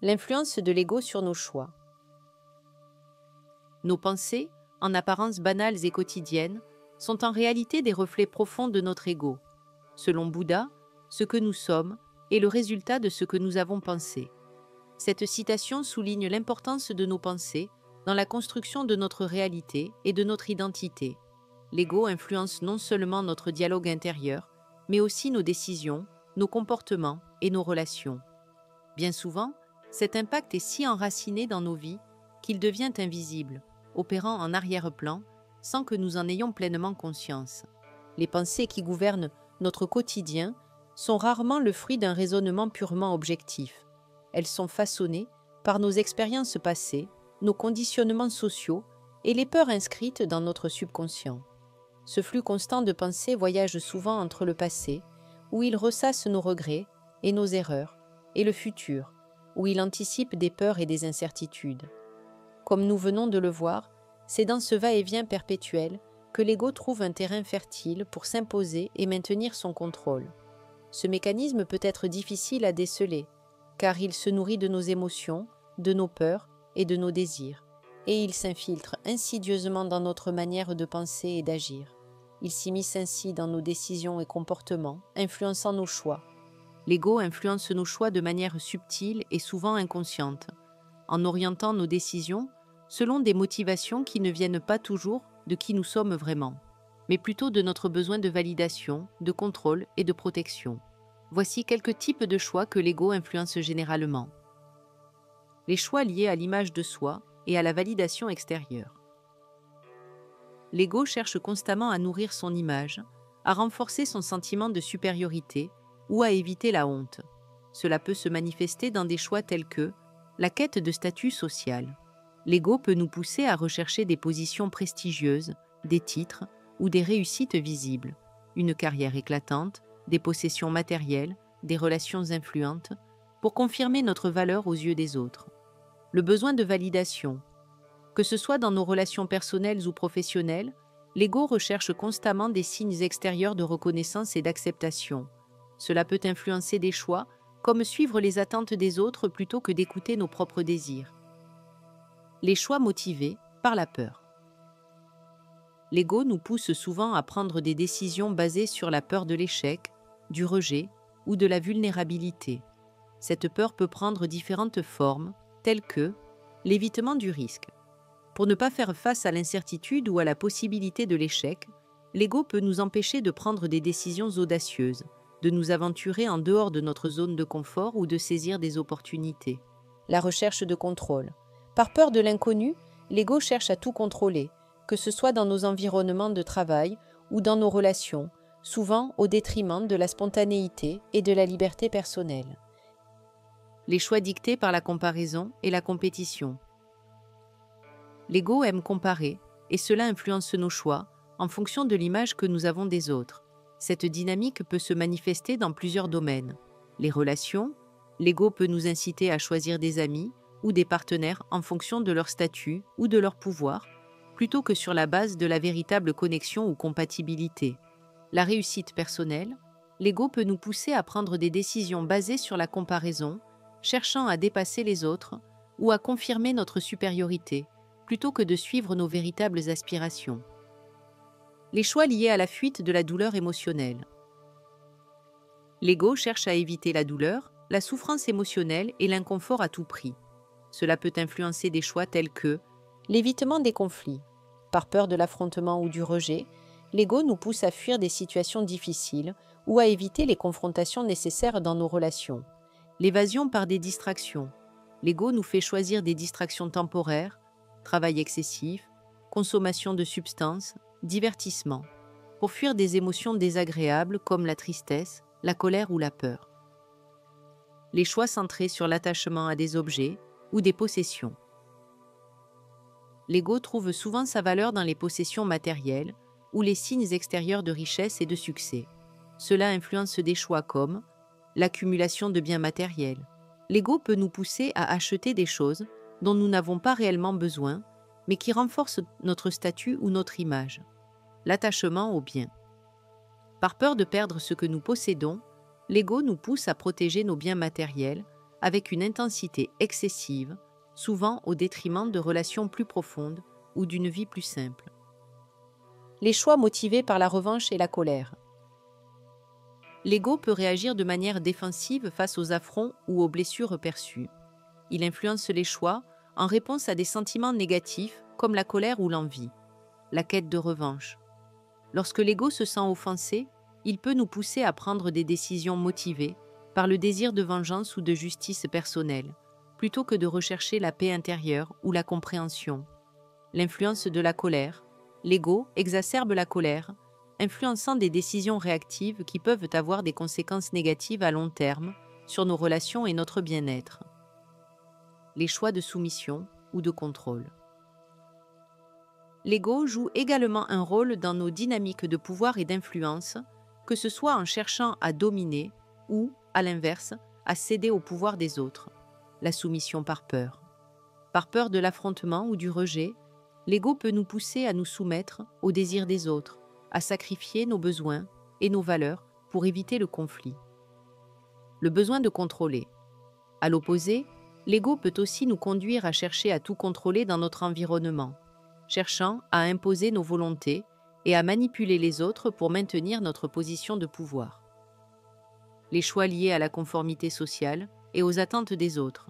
L'influence de l'ego sur nos choix. Nos pensées, en apparence banales et quotidiennes, sont en réalité des reflets profonds de notre ego. Selon Bouddha, ce que nous sommes est le résultat de ce que nous avons pensé. Cette citation souligne l'importance de nos pensées dans la construction de notre réalité et de notre identité. L'ego influence non seulement notre dialogue intérieur, mais aussi nos décisions, nos comportements et nos relations. Bien souvent, cet impact est si enraciné dans nos vies qu'il devient invisible, opérant en arrière-plan sans que nous en ayons pleinement conscience. Les pensées qui gouvernent notre quotidien sont rarement le fruit d'un raisonnement purement objectif. Elles sont façonnées par nos expériences passées, nos conditionnements sociaux et les peurs inscrites dans notre subconscient. Ce flux constant de pensées voyage souvent entre le passé, où il ressasse nos regrets et nos erreurs, et le futur, où il anticipe des peurs et des incertitudes. Comme nous venons de le voir, c'est dans ce va-et-vient perpétuel que l'ego trouve un terrain fertile pour s'imposer et maintenir son contrôle. Ce mécanisme peut être difficile à déceler, car il se nourrit de nos émotions, de nos peurs et de nos désirs, et il s'infiltre insidieusement dans notre manière de penser et d'agir. Il s'immisce ainsi dans nos décisions et comportements, influençant nos choix. L'ego influence nos choix de manière subtile et souvent inconsciente, en orientant nos décisions selon des motivations qui ne viennent pas toujours de qui nous sommes vraiment, mais plutôt de notre besoin de validation, de contrôle et de protection. Voici quelques types de choix que l'ego influence généralement. Les choix liés à l'image de soi et à la validation extérieure. L'ego cherche constamment à nourrir son image, à renforcer son sentiment de supériorité ou à éviter la honte. Cela peut se manifester dans des choix tels que la quête de statut social. L'ego peut nous pousser à rechercher des positions prestigieuses, des titres ou des réussites visibles, une carrière éclatante, des possessions matérielles, des relations influentes, pour confirmer notre valeur aux yeux des autres. Le besoin de validation. Que ce soit dans nos relations personnelles ou professionnelles, l'ego recherche constamment des signes extérieurs de reconnaissance et d'acceptation. Cela peut influencer des choix, comme suivre les attentes des autres plutôt que d'écouter nos propres désirs. Les choix motivés par la peur. L'ego nous pousse souvent à prendre des décisions basées sur la peur de l'échec, du rejet ou de la vulnérabilité. Cette peur peut prendre différentes formes, telles que l'évitement du risque. Pour ne pas faire face à l'incertitude ou à la possibilité de l'échec, l'ego peut nous empêcher de prendre des décisions audacieuses, de nous aventurer en dehors de notre zone de confort ou de saisir des opportunités. La recherche de contrôle. Par peur de l'inconnu, l'ego cherche à tout contrôler, que ce soit dans nos environnements de travail ou dans nos relations, souvent au détriment de la spontanéité et de la liberté personnelle. Les choix dictés par la comparaison et la compétition. L'ego aime comparer, et cela influence nos choix en fonction de l'image que nous avons des autres. Cette dynamique peut se manifester dans plusieurs domaines. Les relations, l'ego peut nous inciter à choisir des amis ou des partenaires en fonction de leur statut ou de leur pouvoir, plutôt que sur la base de la véritable connexion ou compatibilité. La réussite personnelle, l'ego peut nous pousser à prendre des décisions basées sur la comparaison, cherchant à dépasser les autres ou à confirmer notre supériorité, plutôt que de suivre nos véritables aspirations. Les choix liés à la fuite de la douleur émotionnelle. L'ego cherche à éviter la douleur, la souffrance émotionnelle et l'inconfort à tout prix. Cela peut influencer des choix tels que l'évitement des conflits. Par peur de l'affrontement ou du rejet, l'ego nous pousse à fuir des situations difficiles ou à éviter les confrontations nécessaires dans nos relations. L'évasion par des distractions. L'ego nous fait choisir des distractions temporaires, travail excessif, consommation de substances, divertissement, pour fuir des émotions désagréables comme la tristesse, la colère ou la peur. Les choix centrés sur l'attachement à des objets ou des possessions. L'ego trouve souvent sa valeur dans les possessions matérielles ou les signes extérieurs de richesse et de succès. Cela influence des choix comme l'accumulation de biens matériels. L'ego peut nous pousser à acheter des choses dont nous n'avons pas réellement besoin, mais qui renforcent notre statut ou notre image. L'attachement aux biens. Par peur de perdre ce que nous possédons, l'ego nous pousse à protéger nos biens matériels avec une intensité excessive, souvent au détriment de relations plus profondes ou d'une vie plus simple. Les choix motivés par la revanche et la colère. L'ego peut réagir de manière défensive face aux affronts ou aux blessures perçues. Il influence les choix en réponse à des sentiments négatifs comme la colère ou l'envie, la quête de revanche. Lorsque l'ego se sent offensé, il peut nous pousser à prendre des décisions motivées par le désir de vengeance ou de justice personnelle, plutôt que de rechercher la paix intérieure ou la compréhension. L'influence de la colère. L'ego exacerbe la colère, influençant des décisions réactives qui peuvent avoir des conséquences négatives à long terme sur nos relations et notre bien-être. Les choix de soumission ou de contrôle. L'ego joue également un rôle dans nos dynamiques de pouvoir et d'influence, que ce soit en cherchant à dominer ou, à l'inverse, à céder au pouvoir des autres. La soumission par peur. Par peur de l'affrontement ou du rejet, l'ego peut nous pousser à nous soumettre aux désirs des autres, à sacrifier nos besoins et nos valeurs pour éviter le conflit. Le besoin de contrôler. À l'opposé, l'ego peut aussi nous conduire à chercher à tout contrôler dans notre environnement, cherchant à imposer nos volontés et à manipuler les autres pour maintenir notre position de pouvoir. Les choix liés à la conformité sociale et aux attentes des autres.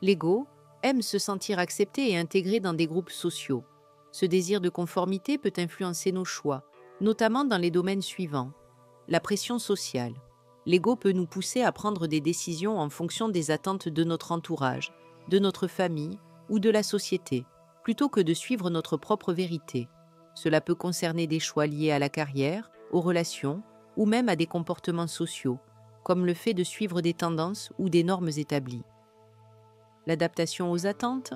L'ego aime se sentir accepté et intégré dans des groupes sociaux. Ce désir de conformité peut influencer nos choix, notamment dans les domaines suivants. La pression sociale. L'ego peut nous pousser à prendre des décisions en fonction des attentes de notre entourage, de notre famille ou de la société, plutôt que de suivre notre propre vérité. Cela peut concerner des choix liés à la carrière, aux relations ou même à des comportements sociaux, comme le fait de suivre des tendances ou des normes établies. L'adaptation aux attentes.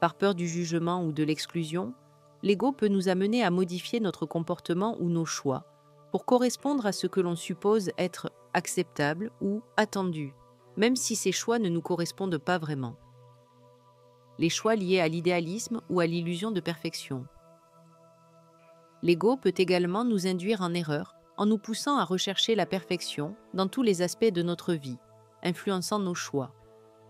Par peur du jugement ou de l'exclusion, l'ego peut nous amener à modifier notre comportement ou nos choix pour correspondre à ce que l'on suppose être acceptable ou attendu, même si ces choix ne nous correspondent pas vraiment. Les choix liés à l'idéalisme ou à l'illusion de perfection. L'ego peut également nous induire en erreur en nous poussant à rechercher la perfection dans tous les aspects de notre vie, influençant nos choix.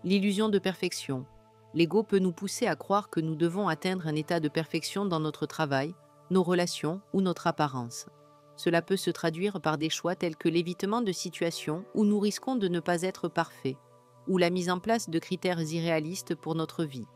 L'illusion de perfection. L'ego peut nous pousser à croire que nous devons atteindre un état de perfection dans notre travail, nos relations ou notre apparence. Cela peut se traduire par des choix tels que l'évitement de situations où nous risquons de ne pas être parfaits, ou la mise en place de critères irréalistes pour notre vie.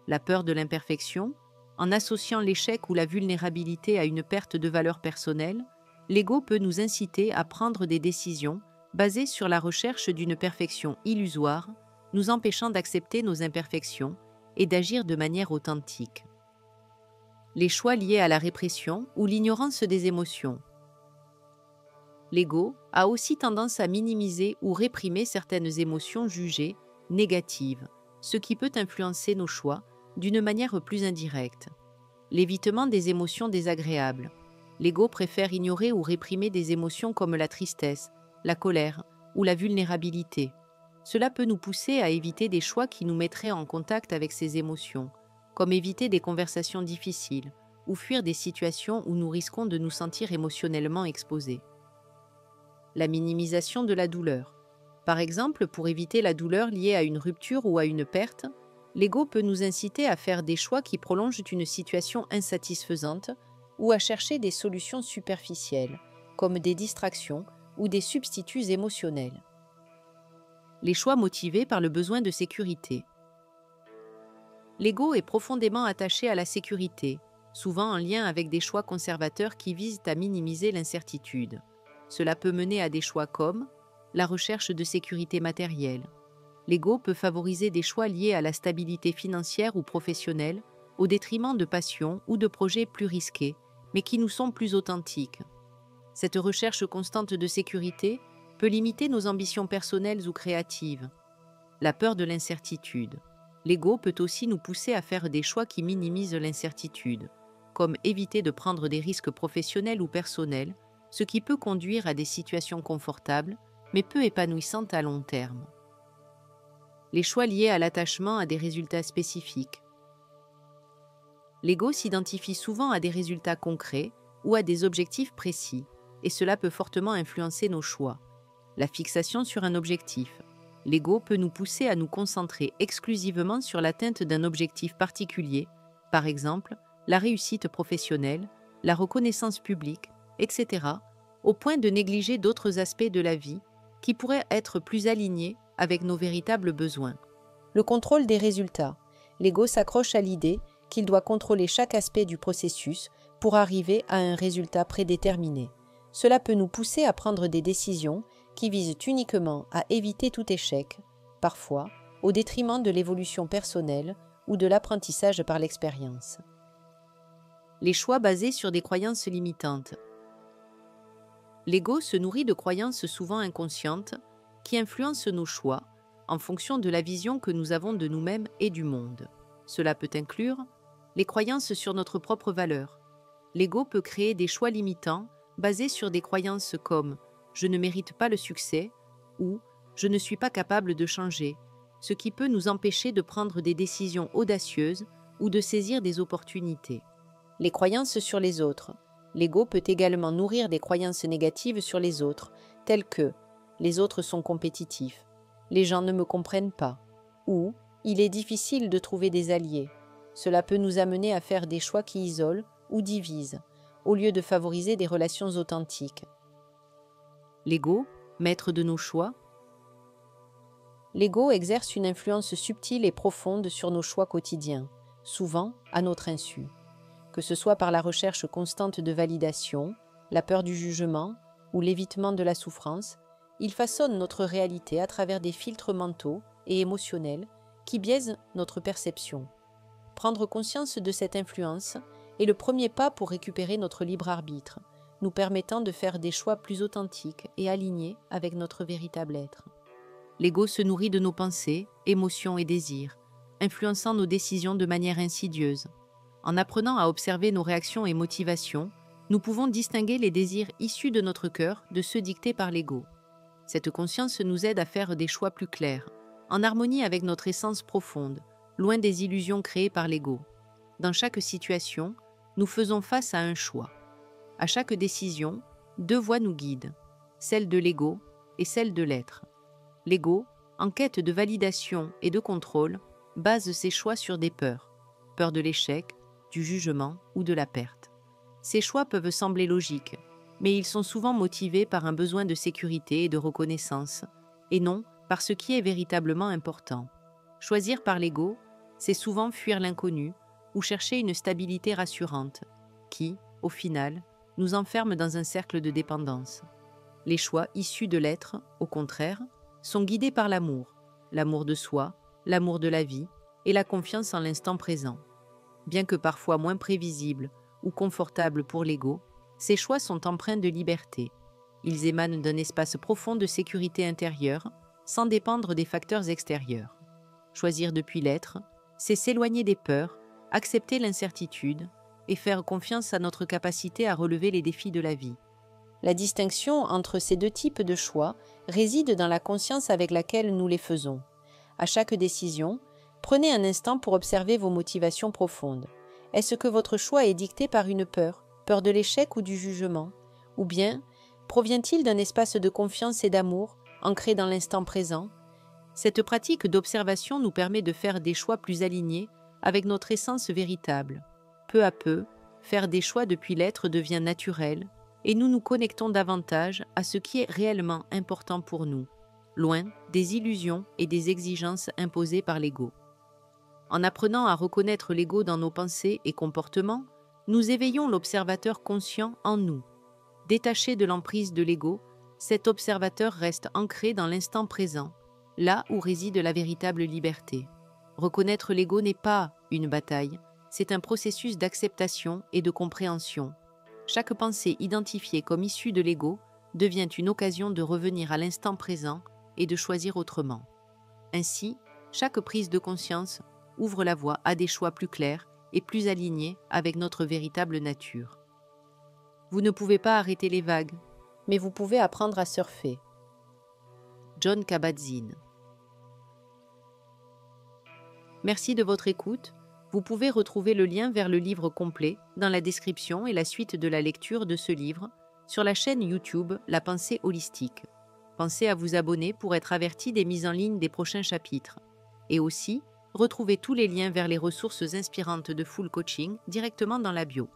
La peur de l'imperfection. En associant l'échec ou la vulnérabilité à une perte de valeur personnelle, l'ego peut nous inciter à prendre des décisions basées sur la recherche d'une perfection illusoire, nous empêchant d'accepter nos imperfections et d'agir de manière authentique. Les choix liés à la répression ou l'ignorance des émotions. L'ego a aussi tendance à minimiser ou réprimer certaines émotions jugées négatives, ce qui peut influencer nos choix d'une manière plus indirecte. L'évitement des émotions désagréables. L'ego préfère ignorer ou réprimer des émotions comme la tristesse, la colère ou la vulnérabilité. Cela peut nous pousser à éviter des choix qui nous mettraient en contact avec ces émotions, comme éviter des conversations difficiles ou fuir des situations où nous risquons de nous sentir émotionnellement exposés. La minimisation de la douleur. Par exemple, pour éviter la douleur liée à une rupture ou à une perte, l'ego peut nous inciter à faire des choix qui prolongent une situation insatisfaisante ou à chercher des solutions superficielles, comme des distractions ou des substituts émotionnels. Les choix motivés par le besoin de sécurité. L'ego est profondément attaché à la sécurité, souvent en lien avec des choix conservateurs qui visent à minimiser l'incertitude. Cela peut mener à des choix comme la recherche de sécurité matérielle. L'ego peut favoriser des choix liés à la stabilité financière ou professionnelle, au détriment de passions ou de projets plus risqués, mais qui nous sont plus authentiques. Cette recherche constante de sécurité peut limiter nos ambitions personnelles ou créatives. La peur de l'incertitude. L'ego peut aussi nous pousser à faire des choix qui minimisent l'incertitude, comme éviter de prendre des risques professionnels ou personnels, ce qui peut conduire à des situations confortables, mais peu épanouissantes à long terme. Les choix liés à l'attachement à des résultats spécifiques. L'ego s'identifie souvent à des résultats concrets ou à des objectifs précis, et cela peut fortement influencer nos choix. La fixation sur un objectif. L'ego peut nous pousser à nous concentrer exclusivement sur l'atteinte d'un objectif particulier, par exemple la réussite professionnelle, la reconnaissance publique, etc., au point de négliger d'autres aspects de la vie qui pourraient être plus alignés avec nos véritables besoins. Le contrôle des résultats. L'ego s'accroche à l'idée qu'il doit contrôler chaque aspect du processus pour arriver à un résultat prédéterminé. Cela peut nous pousser à prendre des décisions qui visent uniquement à éviter tout échec, parfois au détriment de l'évolution personnelle ou de l'apprentissage par l'expérience. Les choix basés sur des croyances limitantes. L'ego se nourrit de croyances souvent inconscientes qui influencent nos choix en fonction de la vision que nous avons de nous-mêmes et du monde. Cela peut inclure les croyances sur notre propre valeur. L'ego peut créer des choix limitants basés sur des croyances comme « je ne mérite pas le succès » ou « je ne suis pas capable de changer », ce qui peut nous empêcher de prendre des décisions audacieuses ou de saisir des opportunités. Les croyances sur les autres. L'ego peut également nourrir des croyances négatives sur les autres, telles que « les autres sont compétitifs »,« les gens ne me comprennent pas » ou « il est difficile de trouver des alliés ». Cela peut nous amener à faire des choix qui isolent ou divisent, au lieu de favoriser des relations authentiques. L'ego, maître de nos choix. L'ego exerce une influence subtile et profonde sur nos choix quotidiens, souvent à notre insu. Que ce soit par la recherche constante de validation, la peur du jugement ou l'évitement de la souffrance, il façonne notre réalité à travers des filtres mentaux et émotionnels qui biaisent notre perception. Prendre conscience de cette influence est le premier pas pour récupérer notre libre arbitre, nous permettant de faire des choix plus authentiques et alignés avec notre véritable être. L'ego se nourrit de nos pensées, émotions et désirs, influençant nos décisions de manière insidieuse. En apprenant à observer nos réactions et motivations, nous pouvons distinguer les désirs issus de notre cœur de ceux dictés par l'ego. Cette conscience nous aide à faire des choix plus clairs, en harmonie avec notre essence profonde, loin des illusions créées par l'ego. Dans chaque situation, nous faisons face à un choix. À chaque décision, deux voies nous guident, celle de l'ego et celle de l'être. L'ego, en quête de validation et de contrôle, base ses choix sur des peurs, peur de l'échec, du jugement ou de la perte. Ces choix peuvent sembler logiques, mais ils sont souvent motivés par un besoin de sécurité et de reconnaissance, et non par ce qui est véritablement important. Choisir par l'ego, c'est souvent fuir l'inconnu ou chercher une stabilité rassurante, qui, au final, nous enferme dans un cercle de dépendance. Les choix issus de l'être, au contraire, sont guidés par l'amour de soi, l'amour de la vie et la confiance en l'instant présent. Bien que parfois moins prévisibles ou confortables pour l'ego, ces choix sont empreints de liberté. Ils émanent d'un espace profond de sécurité intérieure, sans dépendre des facteurs extérieurs. Choisir depuis l'être, c'est s'éloigner des peurs, accepter l'incertitude et faire confiance à notre capacité à relever les défis de la vie. La distinction entre ces deux types de choix réside dans la conscience avec laquelle nous les faisons. À chaque décision, prenez un instant pour observer vos motivations profondes. Est-ce que votre choix est dicté par une peur de l'échec ou du jugement? Ou bien, provient-il d'un espace de confiance et d'amour, ancré dans l'instant présent? Cette pratique d'observation nous permet de faire des choix plus alignés avec notre essence véritable. Peu à peu, faire des choix depuis l'être devient naturel et nous nous connectons davantage à ce qui est réellement important pour nous, loin des illusions et des exigences imposées par l'ego. En apprenant à reconnaître l'ego dans nos pensées et comportements, nous éveillons l'observateur conscient en nous. Détaché de l'emprise de l'ego, cet observateur reste ancré dans l'instant présent, là où réside la véritable liberté. Reconnaître l'ego n'est pas une bataille, c'est un processus d'acceptation et de compréhension. Chaque pensée identifiée comme issue de l'ego devient une occasion de revenir à l'instant présent et de choisir autrement. Ainsi, chaque prise de conscience ouvre la voie à des choix plus clairs et plus alignés avec notre véritable nature. Vous ne pouvez pas arrêter les vagues, mais vous pouvez apprendre à surfer. Jon Kabat-Zinn. Merci de votre écoute. Vous pouvez retrouver le lien vers le livre complet dans la description et la suite de la lecture de ce livre sur la chaîne YouTube La Pensée Holistique. Pensez à vous abonner pour être averti des mises en ligne des prochains chapitres. Et aussi, retrouvez tous les liens vers les ressources inspirantes de Full Coaching directement dans la bio.